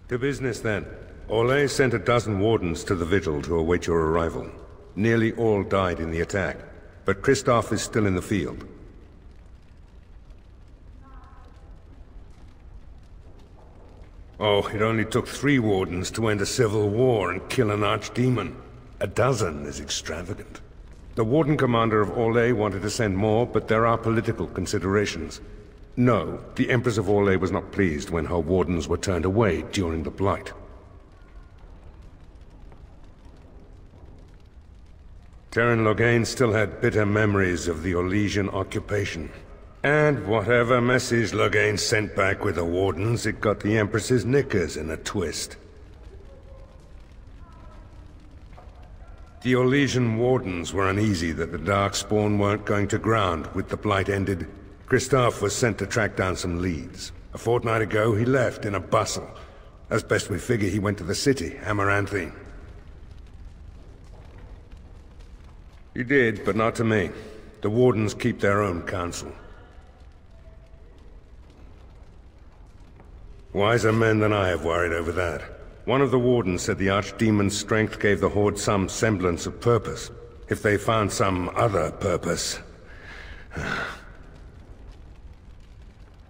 To business, then. Orlesian sent a dozen wardens to the Vigil to await your arrival. Nearly all died in the attack, but Kristoff is still in the field. Oh, it only took 3 wardens to end a civil war and kill an archdemon. A dozen is extravagant. The warden commander of Orlais wanted to send more, but there are political considerations. No, the Empress of Orlais was not pleased when her wardens were turned away during the Blight. Terran Loghain still had bitter memories of the Orlesian occupation. And whatever message Loghain sent back with the wardens, it got the Empress's knickers in a twist. The Orlesian wardens were uneasy that the darkspawn weren't going to ground with the Blight ended. Kristoff was sent to track down some leads. A fortnight ago, he left in a bustle. As best we figure, he went to the city, Amaranthine. He did, but not to me. The wardens keep their own counsel. Wiser men than I have worried over that. One of the wardens said the archdemon's strength gave the Horde some semblance of purpose. If they found some other purpose...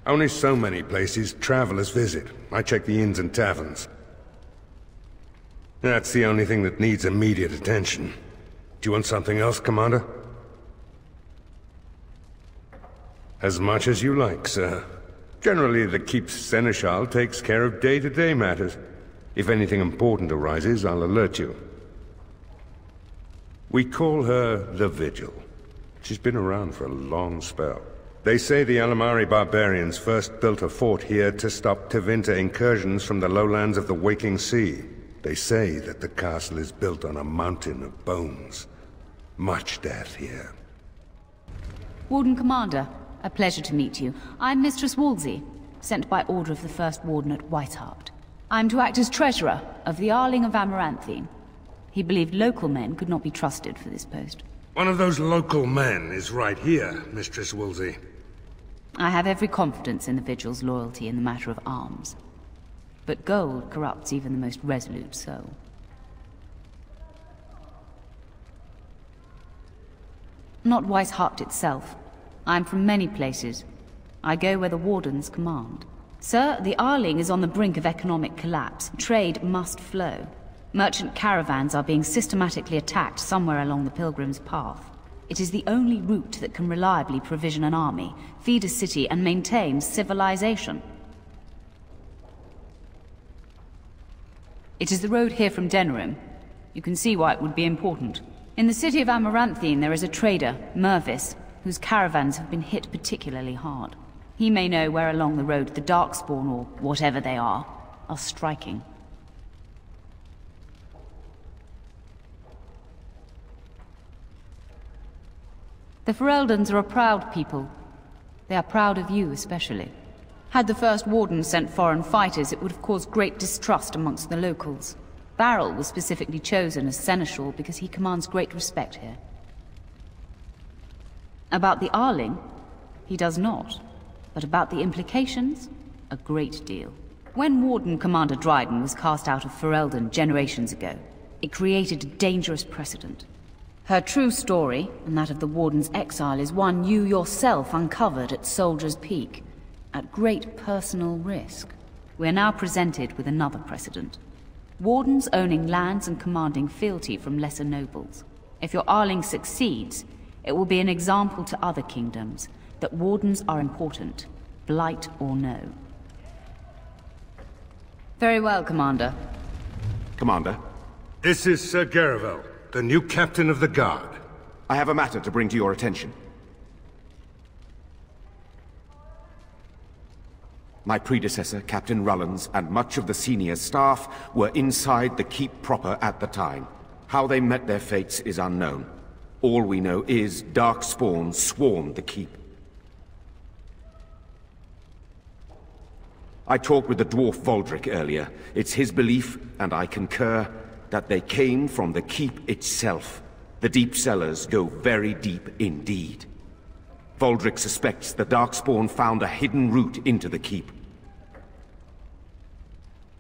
Only so many places travelers visit. I check the inns and taverns. That's the only thing that needs immediate attention. Do you want something else, Commander? As much as you like, sir. Generally, the Keep's Seneschal takes care of day-to-day matters. If anything important arises, I'll alert you. We call her the Vigil. She's been around for a long spell. They say the Alamari barbarians first built a fort here to stop Tevinter incursions from the lowlands of the Waking Sea. They say that the castle is built on a mountain of bones. Much death here. Warden Commander, a pleasure to meet you. I'm Mistress Wolsey, sent by order of the First Warden at Whitehart. I'm to act as treasurer of the Arling of Amaranthine. He believed local men could not be trusted for this post. One of those local men is right here, Mistress Wolsey. I have every confidence in the Vigil's loyalty in the matter of arms. But gold corrupts even the most resolute soul. Not Whitehart itself. I'm from many places. I go where the Wardens command. Sir, the Arling is on the brink of economic collapse. Trade must flow. Merchant caravans are being systematically attacked somewhere along the Pilgrim's Path. It is the only route that can reliably provision an army, feed a city, and maintain civilization. It is the road here from Denerim. You can see why it would be important. In the city of Amaranthine there is a trader, Mervis, whose caravans have been hit particularly hard. He may know where along the road the darkspawn, or whatever they are striking. The Fereldans are a proud people. They are proud of you especially. Had the First Warden sent foreign fighters, it would have caused great distrust amongst the locals. Barrel was specifically chosen as Seneschal because he commands great respect here. About the Arling, he does not. But about the implications, a great deal. When Warden Commander Dryden was cast out of Ferelden generations ago, it created a dangerous precedent. Her true story, and that of the Warden's exile, is one you yourself uncovered at Soldier's Peak, at great personal risk. We are now presented with another precedent. Wardens owning lands and commanding fealty from lesser nobles. If your Arling succeeds, it will be an example to other kingdoms that Wardens are important, blight or no. Very well, Commander. Commander? This is Sir Garavel, the new captain of the guard. I have a matter to bring to your attention. My predecessor, Captain Rullans, and much of the senior staff were inside the keep proper at the time. How they met their fates is unknown. All we know is darkspawn swarmed the keep. I talked with the dwarf Voldric earlier. It's his belief, and I concur, that they came from the keep itself. The deep cellars go very deep indeed. Voldric suspects the darkspawn found a hidden route into the keep.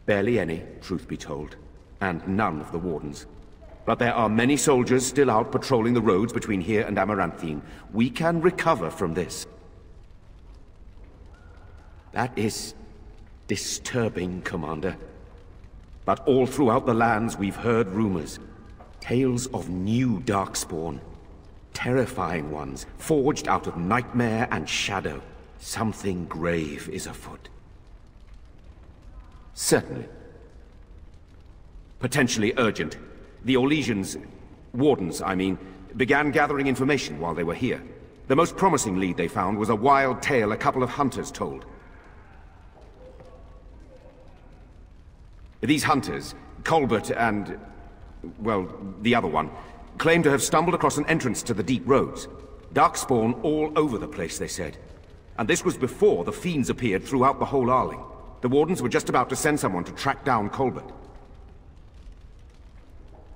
Barely any, truth be told, and none of the wardens. But there are many soldiers still out patrolling the roads between here and Amaranthine. We can recover from this. That is disturbing, Commander. But all throughout the lands we've heard rumors. Tales of new darkspawn. Terrifying ones, forged out of nightmare and shadow. Something grave is afoot. Certainly. Potentially urgent. The Orlesians, wardens, I mean, began gathering information while they were here. The most promising lead they found was a wild tale a couple of hunters told. These hunters, Colbert and, well, the other one, claim to have stumbled across an entrance to the deep roads. Darkspawn all over the place, they said. And this was before the fiends appeared throughout the whole Arling. The wardens were just about to send someone to track down Colbert.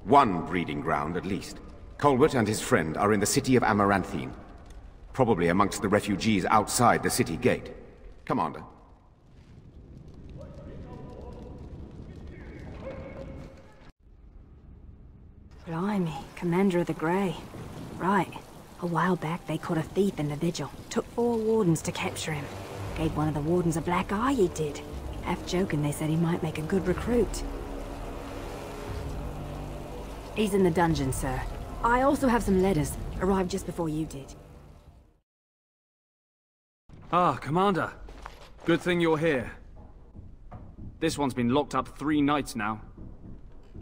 One breeding ground, at least. Colbert and his friend are in the city of Amaranthine. Probably amongst the refugees outside the city gate. Commander. Blimey, Commander of the Grey. Right. A while back they caught a thief in the Vigil. Took 4 wardens to capture him. Gave one of the wardens a black eye, he did. Half joking, they said he might make a good recruit. He's in the dungeon, sir. I also have some letters. Arrived just before you did. Ah, Commander. Good thing you're here. This one's been locked up 3 nights now.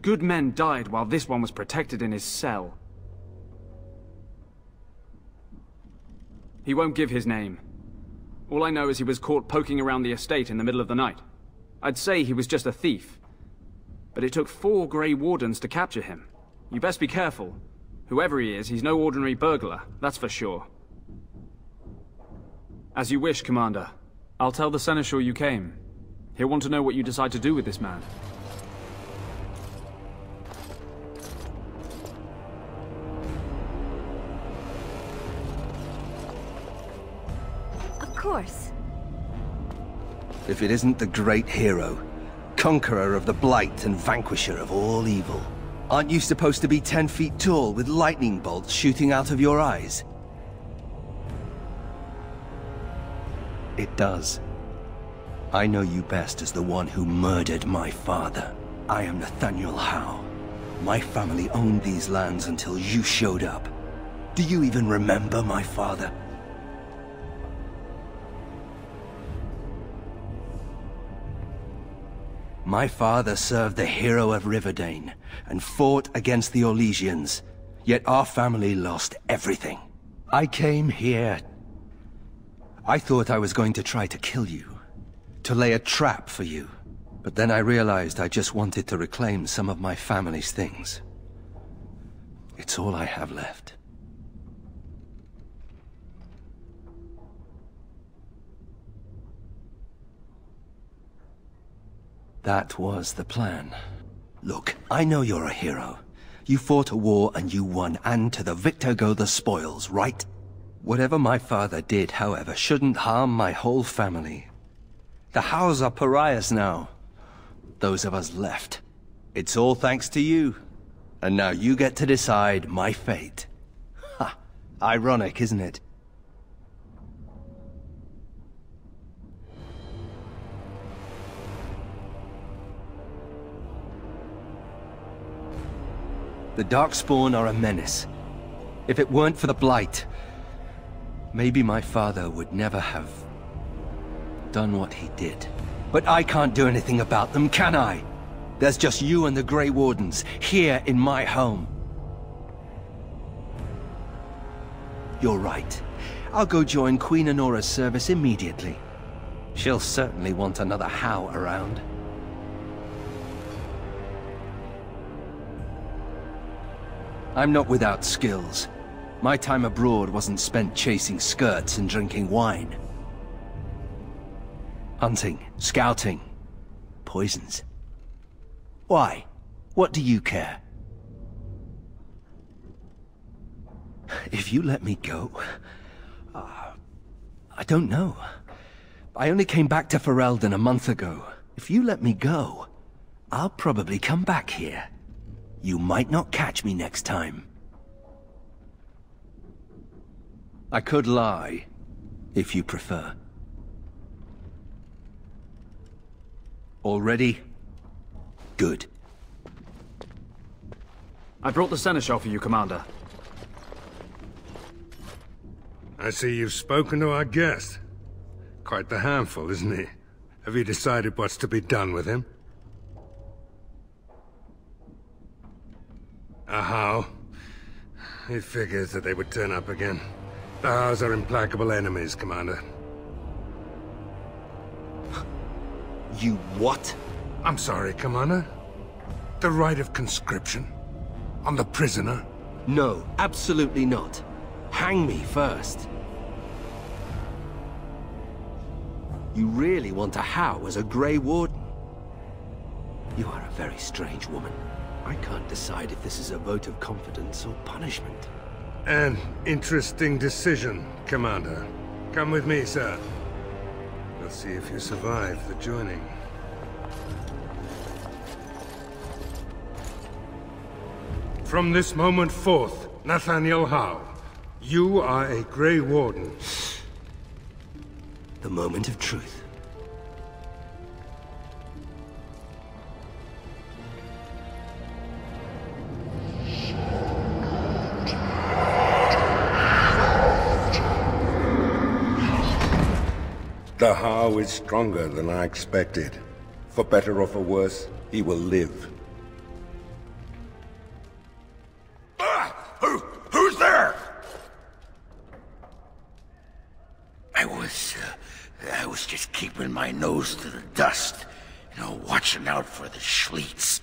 Good men died while this one was protected in his cell. He won't give his name. All I know is he was caught poking around the estate in the middle of the night. I'd say he was just a thief. But it took 4 Grey Wardens to capture him. You best be careful. Whoever he is, he's no ordinary burglar, that's for sure. As you wish, Commander. I'll tell the Seneschal you came. He'll want to know what you decide to do with this man. Of course. If it isn't the great hero, conqueror of the blight and vanquisher of all evil. Aren't you supposed to be 10 feet tall with lightning bolts shooting out of your eyes? It does. I know you best as the one who murdered my father. I am Nathaniel Howe. My family owned these lands until you showed up. Do you even remember my father? My father served the hero of Riverdane and fought against the Orlesians, yet our family lost everything. I came here. I thought I was going to try to kill you, to lay a trap for you, but then I realized I just wanted to reclaim some of my family's things. It's all I have left. That was the plan. Look, I know you're a hero. You fought a war and you won, and to the victor go the spoils, right? Whatever my father did, however, shouldn't harm my whole family. The Howes are pariahs now. Those of us left. It's all thanks to you. And now you get to decide my fate. Ha! Ironic, isn't it? The darkspawn are a menace. If it weren't for the blight, maybe my father would never have done what he did. But I can't do anything about them, can I? There's just you and the Grey Wardens, here in my home. You're right. I'll go join Queen Honora's service immediately. She'll certainly want another Howe around. I'm not without skills. My time abroad wasn't spent chasing skirts and drinking wine. Hunting, scouting, poisons. Why? What do you care? If you let me go... I don't know. I only came back to Ferelden a month ago. If you let me go, I'll probably come back here. You might not catch me next time. I could lie, if you prefer. All ready? Good. I brought the seneschal for you, Commander. I see you've spoken to our guest. Quite the handful, isn't he? Have you decided what's to be done with him? A Howe? He figures that they would turn up again. The Howes are implacable enemies, Commander. You what? I'm sorry, Commander. The right of conscription? On the prisoner? No, absolutely not. Hang me first. You really want a Howe as a Grey Warden? You are a very strange woman. I can't decide if this is a vote of confidence or punishment. An interesting decision, Commander. Come with me, sir. We'll see if you survive the joining. From this moment forth, Nathaniel Howe, you are a Grey Warden. The moment of truth. The Howe is stronger than I expected. For better or for worse, he will live. Who's there? I was just keeping my nose to the dust, watching out for the Schliets.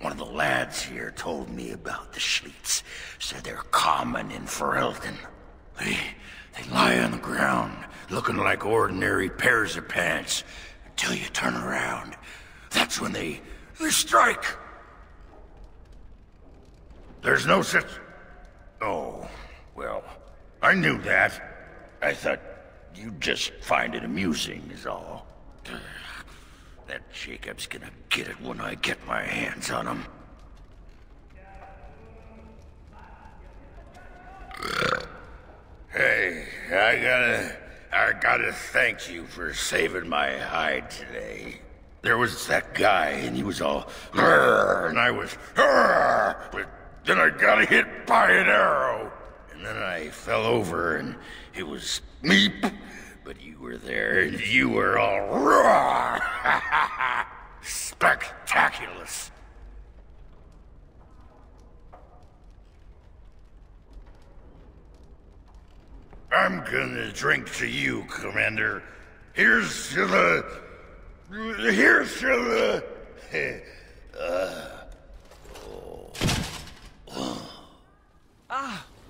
One of the lads here told me about the Schliets. Said they're common in Ferelden. They lie on the ground, looking like ordinary pairs of pants, until you turn around. That's when they strike. There's no such... Oh, well, I knew that. I thought you'd just find it amusing, is all. That Jacob's gonna get it when I get my hands on him. Hey, I gotta thank you for saving my hide today. There was that guy, and he was all, "Grr," and I was, "Grr," but then I got hit by an arrow, and then I fell over, and it was meep, but you were there, and you were all, "Roar!" Spectaculous. I'm gonna drink to you, Commander. Here's to the...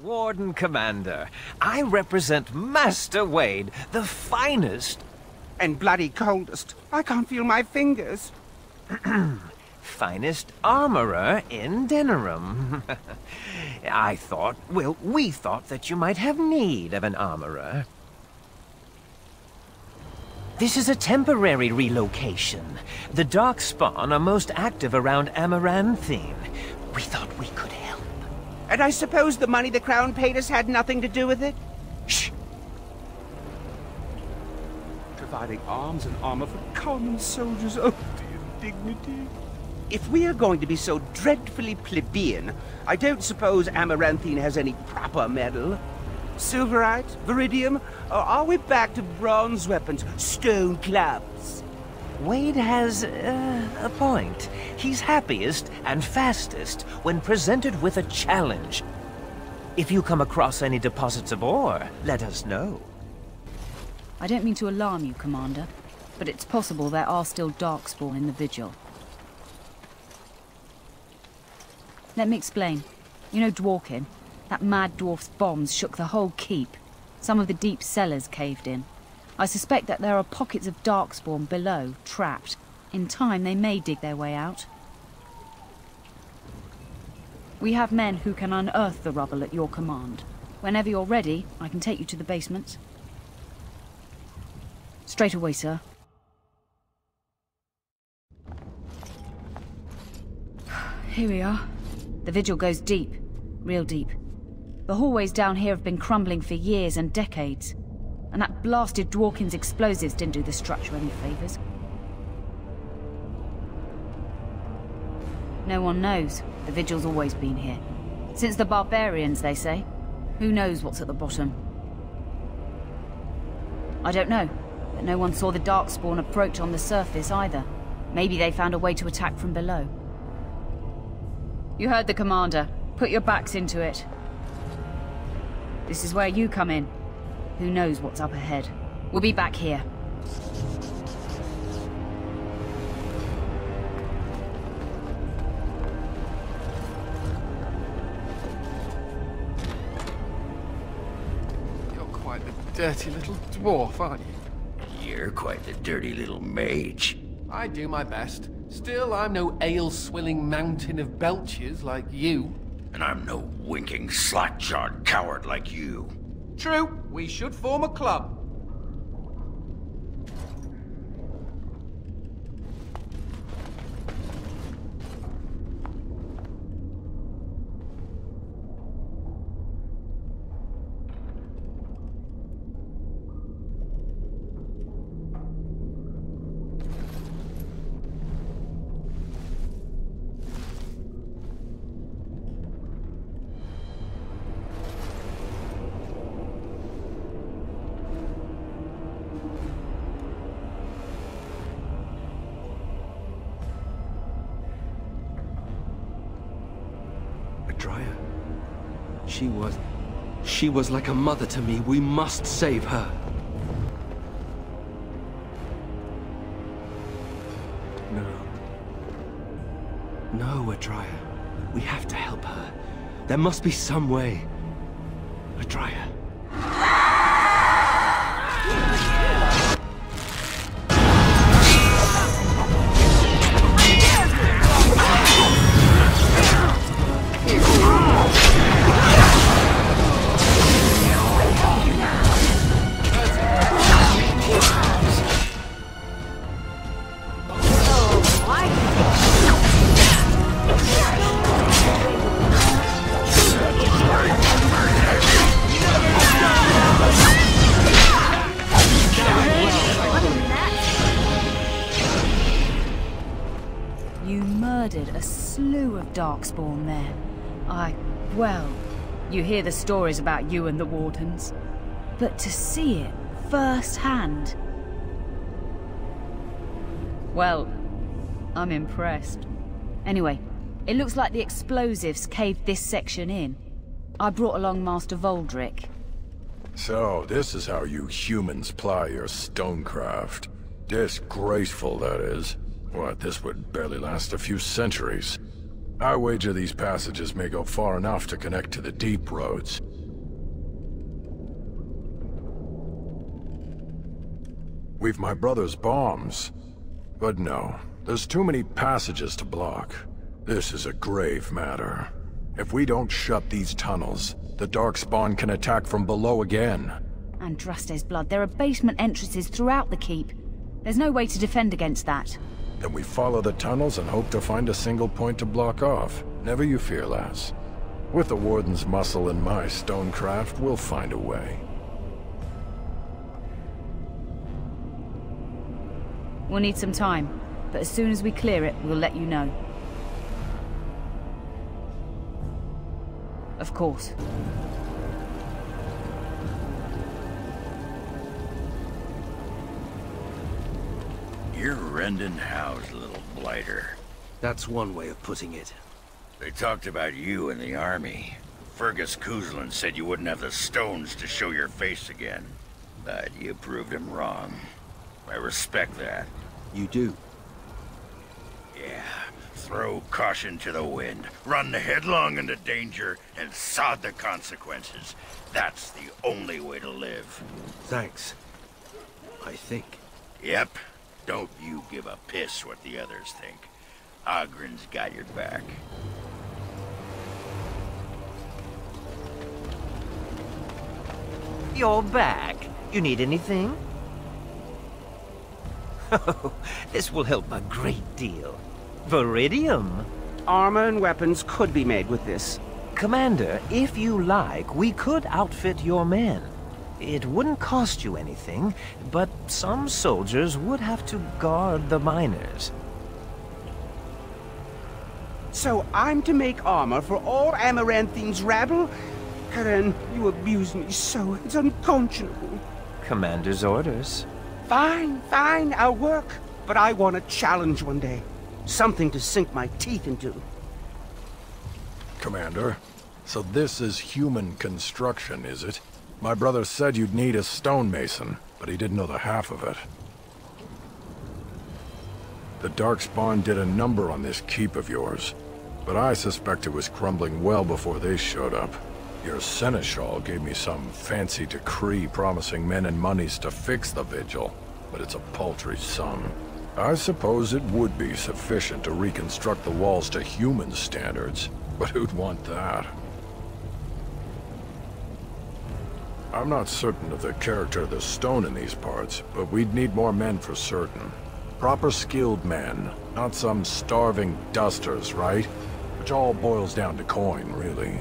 Warden Commander, I represent Master Wade, the finest... And bloody coldest. I can't feel my fingers. finest armorer in Denerim. we thought that you might have need of an armorer. This is a temporary relocation. The darkspawn are most active around Amaranthine. We thought we could help. And I suppose the money the Crown paid us had nothing to do with it? Shh! Providing arms and armor for common soldiers. Oh, the indignity. If we are going to be so dreadfully plebeian, I don't suppose Amaranthine has any proper metal. Silverite? Viridium? Or are we back to bronze weapons? Stone clubs? Wade has a point. He's happiest and fastest when presented with a challenge. If you come across any deposits of ore, let us know. I don't mean to alarm you, Commander, but it's possible there are still darkspawn in the Vigil. Let me explain. You know Dworkin? That mad dwarf's bombs shook the whole keep. Some of the deep cellars caved in. I suspect that there are pockets of darkspawn below, trapped. In time, they may dig their way out. We have men who can unearth the rubble at your command. Whenever you're ready, I can take you to the basement. Straight away, sir. Here we are. The Vigil goes deep. Real deep. The hallways down here have been crumbling for years and decades. And that blasted Dworkin's explosives didn't do the structure any favors. No one knows. The Vigil's always been here. Since the barbarians, they say. Who knows what's at the bottom? I don't know, but no one saw the darkspawn approach on the surface either. Maybe they found a way to attack from below. You heard the commander. Put your backs into it. This is where you come in. Who knows what's up ahead? We'll be back here. You're quite the dirty little dwarf, aren't you? You're quite the dirty little mage. I do my best. Still, I'm no ale-swilling mountain of belches like you. And I'm no winking, slack-jawed coward like you. True, we should form a club. She was like a mother to me. We must save her. No, Adria. We have to help her. There must be some way. Adria. A slew of darkspawn there. Well, you hear the stories about you and the wardens. But to see it firsthand... Well, I'm impressed. Anyway, it looks like the explosives caved this section in. I brought along Master Voldrick. So, this is how you humans ply your stonecraft. Disgraceful, that is. What, this would barely last a few centuries. I wager these passages may go far enough to connect to the deep roads. We've my brother's bombs. But no, there's too many passages to block. This is a grave matter. If we don't shut these tunnels, the darkspawn can attack from below again. Andraste's blood. There are basement entrances throughout the keep. There's no way to defend against that. Then we follow the tunnels and hope to find a single point to block off. Never you fear, lass. With the warden's muscle and my stonecraft, we'll find a way. We'll need some time, but as soon as we clear it, we'll let you know. Of course. You're Rendon Howe's little blighter. That's one way of putting it. They talked about you in the army. Fergus Kuzlin said you wouldn't have the stones to show your face again. But you proved him wrong. I respect that. You do? Yeah. Throw caution to the wind. Run headlong into danger and sod the consequences. That's the only way to live. Thanks. I think. Yep. Don't you give a piss what the others think. Ogren's got your back. You're back. You need anything? Oh, this will help a great deal. Viridium. armor and weapons could be made with this. Commander, if you like, we could outfit your men. It wouldn't cost you anything, but some soldiers would have to guard the miners. So I'm to make armor for all Amaranthine's rabble? Karen, you abuse me so, it's unconscionable. Commander's orders. Fine, I'll work. But I want a challenge one day. Something to sink my teeth into. Commander, so this is human construction, is it? My brother said you'd need a stonemason, but he didn't know the half of it. The darkspawn did a number on this keep of yours, but I suspect it was crumbling well before they showed up. Your seneschal gave me some fancy decree promising men and monies to fix the Vigil, but it's a paltry sum. I suppose it would be sufficient to reconstruct the walls to human standards, but who'd want that? I'm not certain of the character of the stone in these parts, but we'd need more men for certain. Proper skilled men, not some starving dusters, right? Which all boils down to coin, really.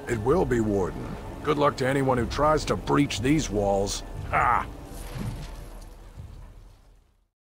It will be, Warden. Good luck to anyone who tries to breach these walls. Ha!